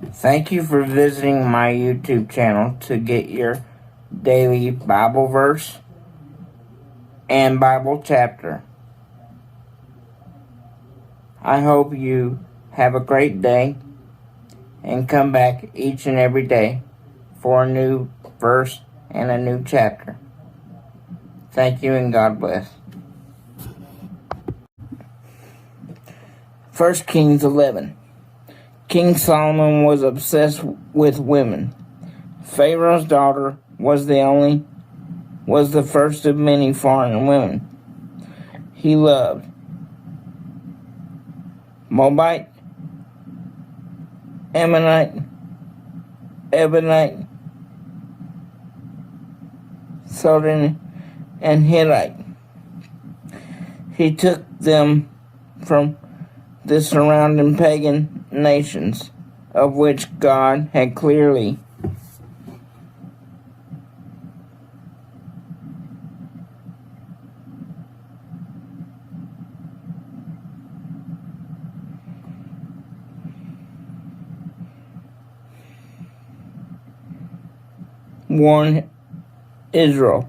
Thank you for visiting my YouTube channel to get your daily Bible verse and Bible chapter. I hope you have a great day and come back each and every day for a new verse and a new chapter. Thank you and God bless. 1 Kings 11. King Solomon was obsessed with women. Pharaoh's daughter was the first of many foreign women he loved. Moabite, Ammonite, Edomite, Sidonian, and Hittite. He took them from the surrounding pagan nations, of which God had clearly warned Israel,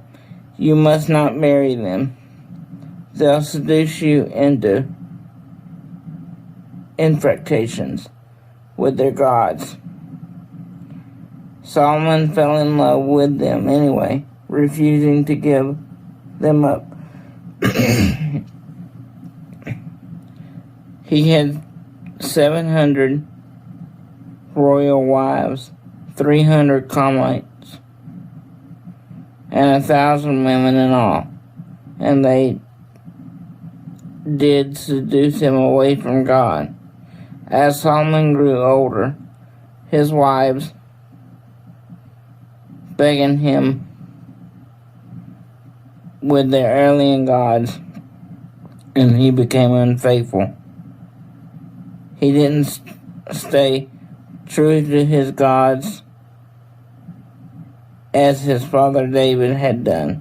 "You must not marry them. They'll seduce you into infatuations with their gods." Solomon fell in love with them anyway, refusing to give them up. He had 700 royal wives, 300 concubines, and 1,000 women in all, and they did seduce him away from God. As Solomon grew older, his wives begging him with their alien gods, and he became unfaithful. He didn't stay true to his gods as his father David had done.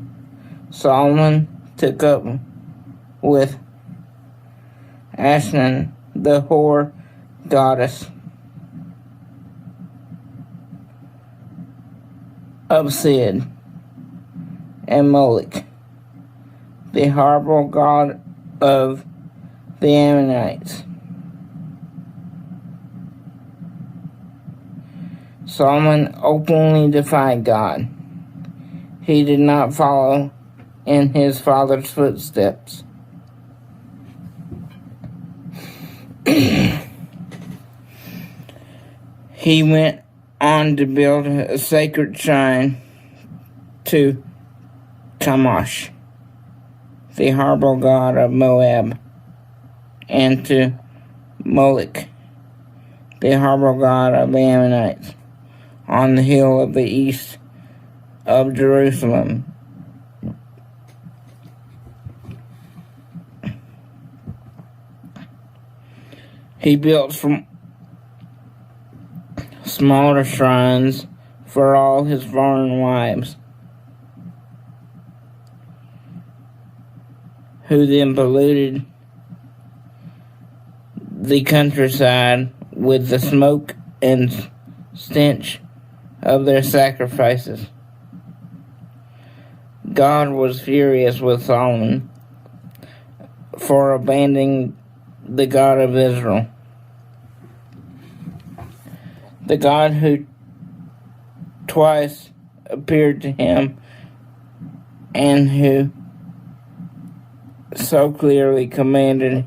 Solomon took up with Ashtoreth, the whore goddess of Sid, and Molech, the horrible god of the Ammonites. Solomon openly defied God. He did not follow in his father's footsteps. He went on to build a sacred shrine to Chemosh, the horrible god of Moab, and to Molech, the horrible god of the Ammonites, on the hill of the east of Jerusalem. He built from smaller shrines for all his foreign wives, who then polluted the countryside with the smoke and stench of their sacrifices. God was furious with Solomon for abandoning the God of Israel, the God who twice appeared to him and who so clearly commanded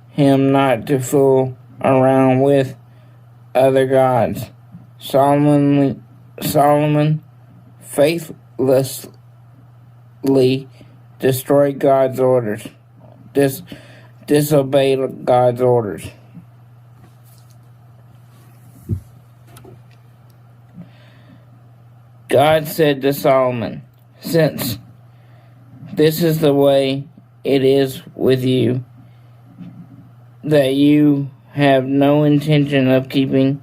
him not to fool around with other gods. Solomon faithlessly destroyed God's orders, disobeyed God's orders. God said to Solomon, "Since this is the way it is with you, that you have no intention of keeping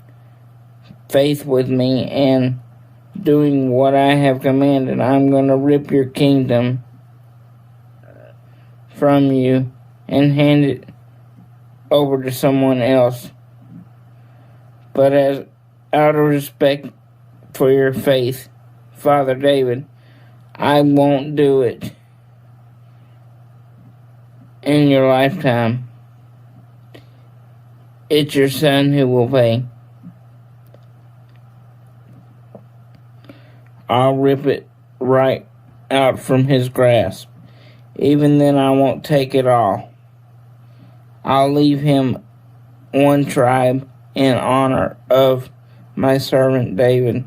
faith with me and doing what I have commanded, I'm going to rip your kingdom from you and hand it over to someone else But as out of respect for your faith, Father David, I won't do it in your lifetime. It's your son who will pay. I'll rip it right out from his grasp. Even then I won't take it all. I'll leave him one tribe in honor of my servant David.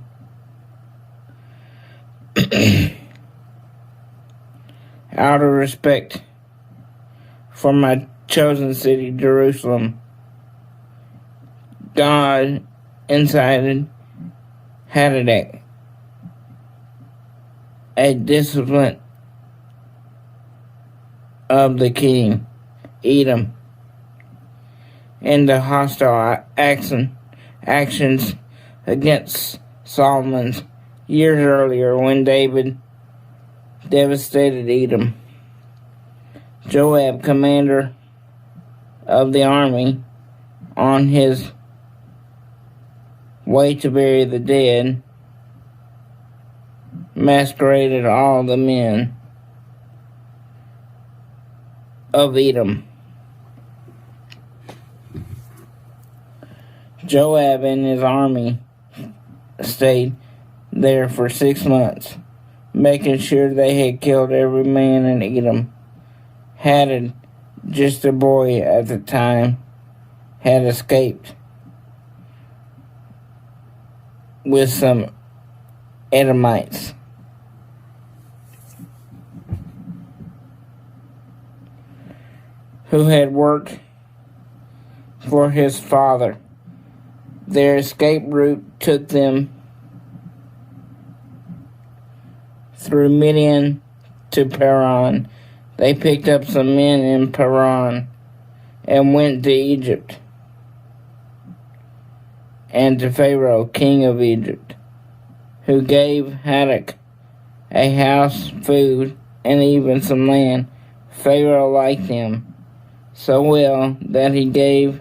Out of respect for my chosen city, Jerusalem, God incited Hittite, a discipline of the king, Edom, into hostile actions against Solomon years earlier when David devastated Edom. Joab, commander of the army, on his way to bury the dead, massacred all the men of Edom. Joab and his army stayed there for 6 months, making sure they had killed every man in Edom. Hadad, just a boy at the time, had escaped with some Edomites. Who had worked for his father. Their escape route took them through Midian to Paran. They picked up some men in Paran and went to Egypt and to Pharaoh, king of Egypt, who gave Hadad a house, food, and even some land. Pharaoh liked him so well that he gave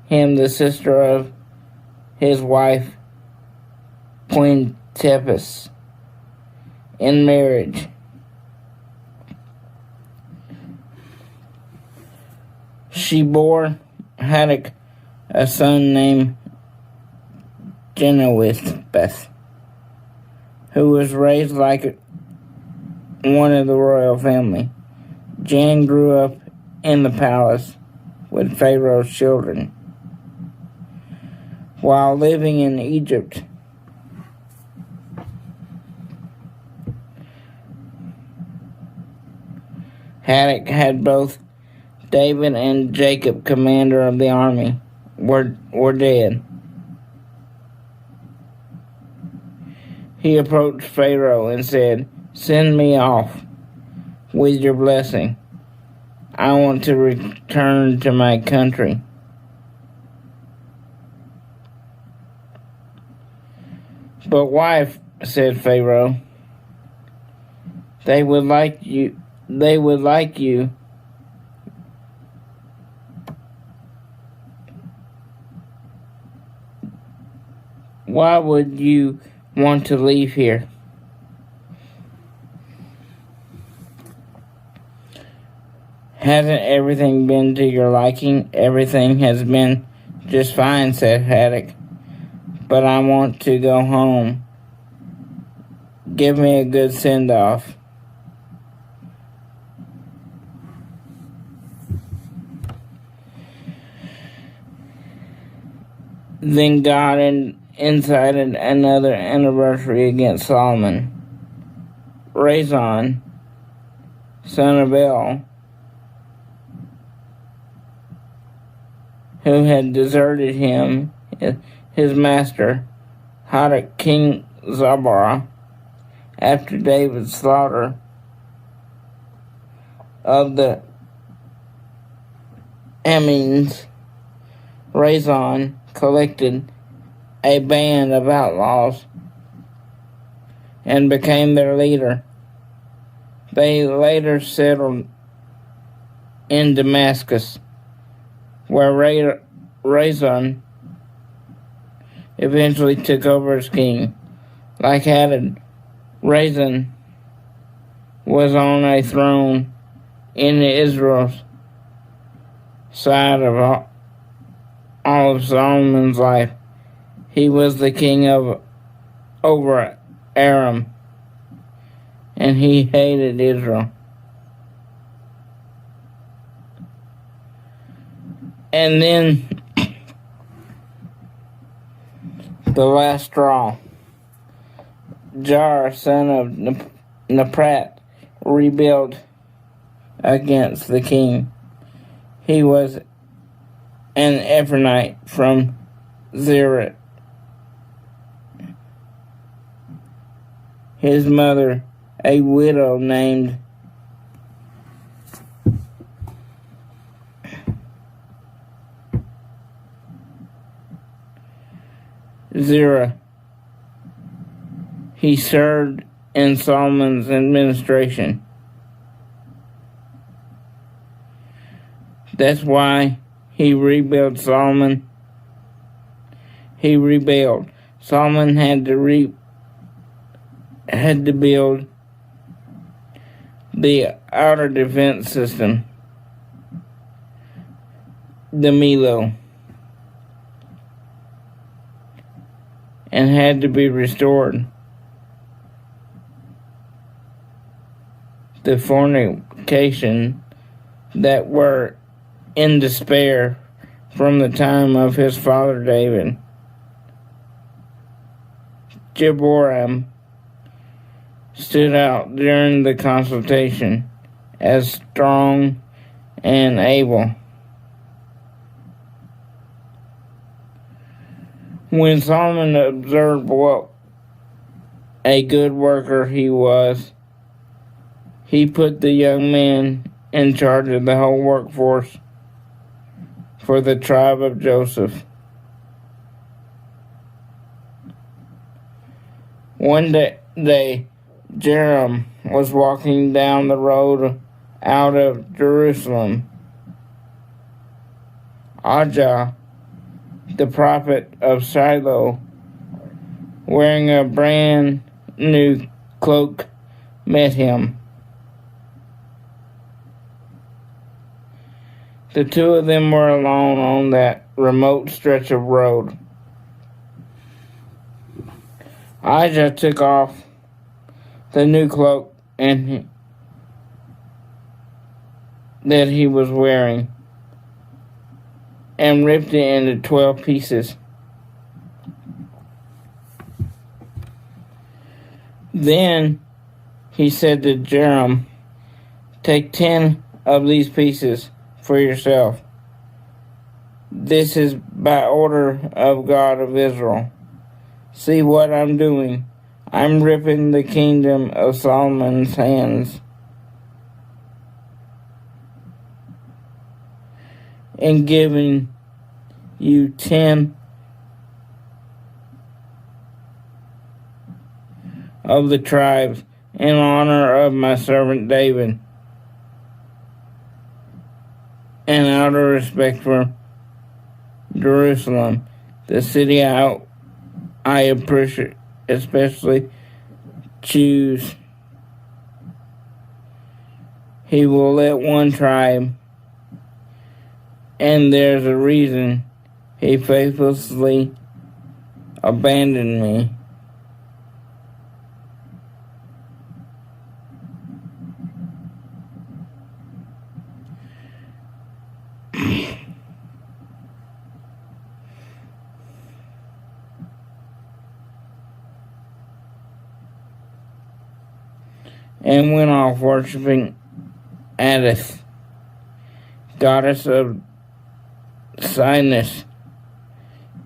him the sister of his wife, Queen Tepes, in marriage. She bore Hadad a son named Beth, who was raised like one of the royal family. Jan grew up in the palace with Pharaoh's children. While living in Egypt, Hadad had both David and Jacob, commander of the army, were dead. He approached Pharaoh and said, "Send me off with your blessing. I want to return to my country." "But why?" said Pharaoh. They would like you. Why would you want to leave here? Hasn't everything been to your liking? Everything has been just fine, said Hadad. But I want to go home. Give me a good send-off. Then God incited another anniversary against Solomon. Rezon, son of El, who had deserted him, his master, Hadad, King Zabara, after David's slaughter of the Ammonites. Rezon collected a band of outlaws and became their leader. They later settled in Damascus, where Rezon eventually took over as king. Like Hadad, Rezin was on a throne in Israel's side of all of Solomon's life. He was the king over Aram, and he hated Israel. And then the last straw. Jar, son of Naprat, rebelled against the king. He was an Ephraimite from Zerah. His mother, a widow named Zerah. He served in Solomon's administration. That's why he rebelled. Solomon had to build the outer defense system, the Milo, and had to be restored. The fornication that were in despair from the time of his father David. Jehoram stood out during the consultation as strong and able. When Solomon observed what a good worker he was, he put the young man in charge of the whole workforce for the tribe of Joseph. One day, Jehoram was walking down the road out of Jerusalem. Ahijah, the prophet of Shiloh, wearing a brand new cloak, met him. The two of them were alone on that remote stretch of road. Ahijah took off the new cloak that he was wearing and ripped it into 12 pieces. Then he said to Jehoram, "Take 10 of these pieces for yourself. This is by order of God of Israel. See what I'm doing. I'm ripping the kingdom of Solomon's hands and giving you 10 of the tribes in honor of my servant David, and out of respect for Jerusalem, the city I appreciate, especially choose. He will let one tribe, and there's a reason he faithlessly abandoned me." And went off worshiping Ashtoreth, goddess of Sidonians,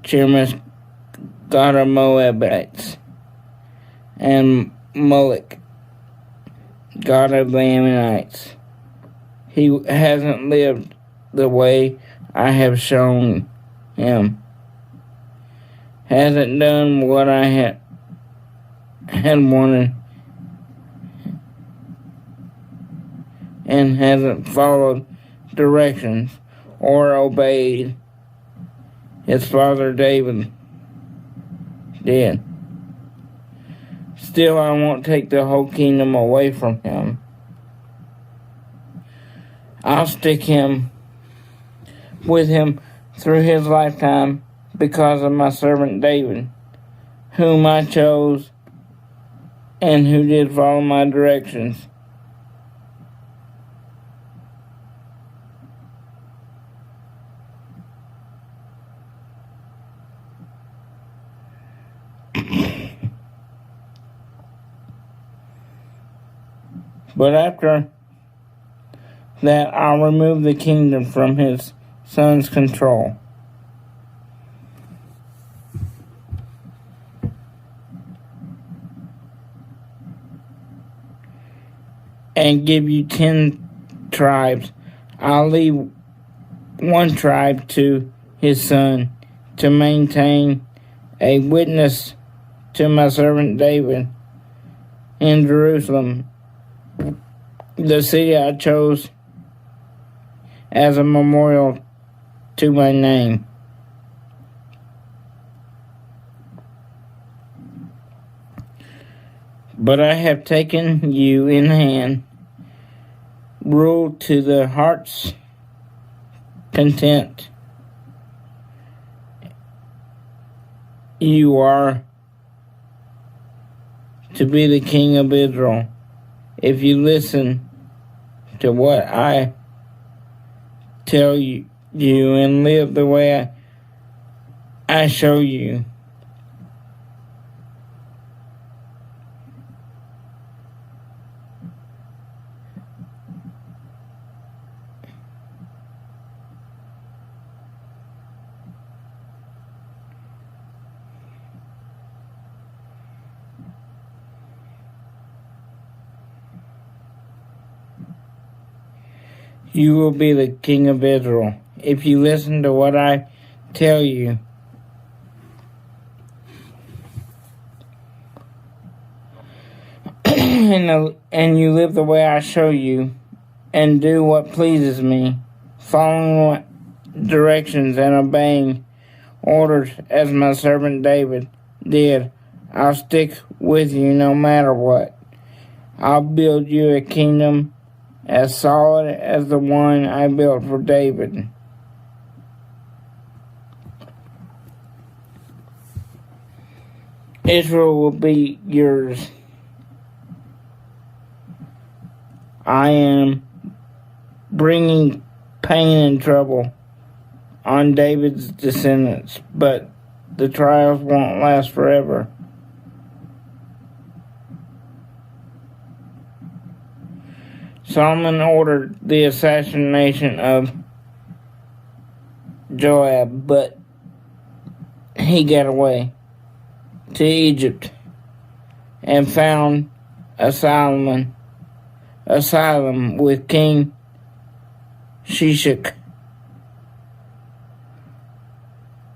Chemosh, god of Moabites, and Molech, god of the Ammonites. He hasn't lived the way I have shown him, hasn't done what I had wanted, and hasn't followed directions or obeyed his father David. did. Still, I won't take the whole kingdom away from him. I'll stick him with him through his lifetime because of my servant David, whom I chose and who did follow my directions. But after that, I'll remove the kingdom from his son's control. And give you 10 tribes. I'll leave 1 tribe to his son to maintain a witness to my servant David in Jerusalem, the city I chose as a memorial to my name. But I have taken you in hand, rule to the heart's content. You are to be the king of Israel if you listen to what I tell you and live the way I show you. You will be the king of Israel if you listen to what I tell you. And you live the way I show you, and do what pleases me, following directions and obeying orders as my servant David did. I'll stick with you no matter what. I'll build you a kingdom as solid as the one I built for David. Israel will be yours. I am bringing pain and trouble on David's descendants, but the trials won't last forever. Solomon ordered the assassination of Joab, but he got away to Egypt and found asylum with King Shishak.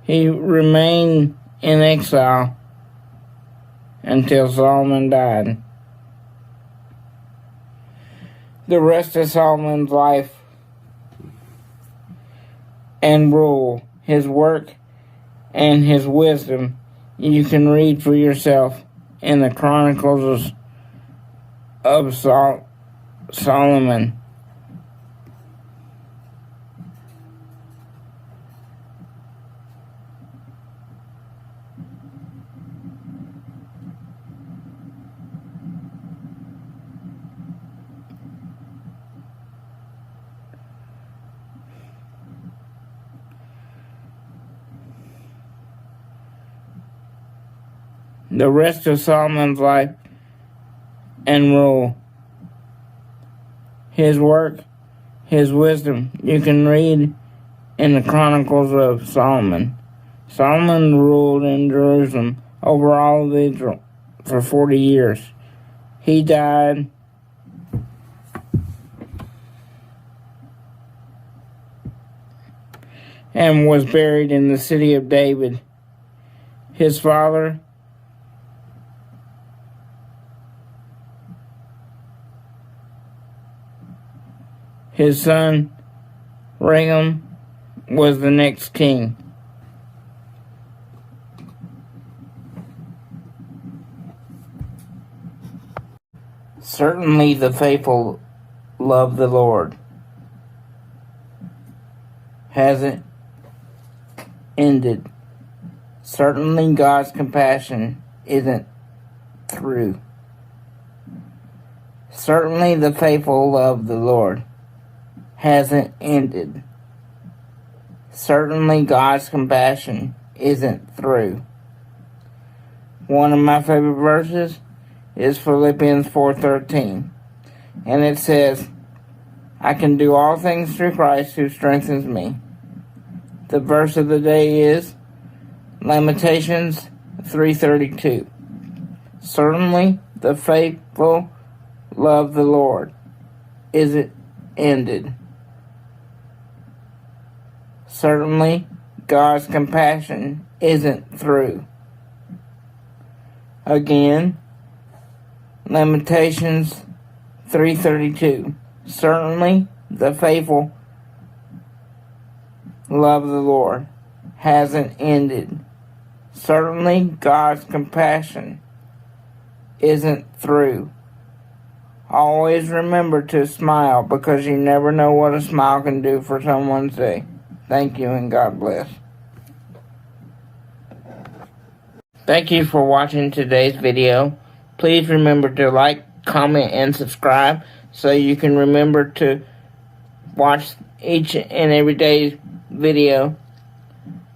He remained in exile until Solomon died. The rest of Solomon's life and rule, his work and his wisdom, you can read for yourself in the Chronicles of Solomon. The rest of Solomon's life and rule, his work, his wisdom, you can read in the Chronicles of Solomon. Solomon ruled in Jerusalem over all of Israel for 40 years. He died and was buried in the city of David. His father, his son, Rehoboam, was the next king. Certainly the faithful love the Lord. Hasn't ended. Certainly God's compassion isn't through. Certainly the faithful love the Lord. Hasn't ended. Certainly God's compassion isn't through. One of my favorite verses is Philippians 4:13. And it says, I can do all things through Christ who strengthens me. The verse of the day is Lamentations 3:32. Certainly the faithful love the Lord isn't ended. Certainly God's compassion isn't through. Again, Lamentations 3:32. Certainly the faithful love the Lord hasn't ended. Certainly God's compassion isn't through. Always remember to smile, because you never know what a smile can do for someone's day. Thank you and God bless. Thank you for watching today's video. Please remember to like, comment, and subscribe so you can remember to watch each and every day's video.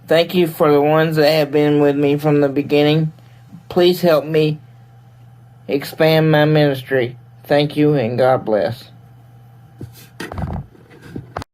Thank you for the ones that have been with me from the beginning. Please help me expand my ministry. Thank you and God bless.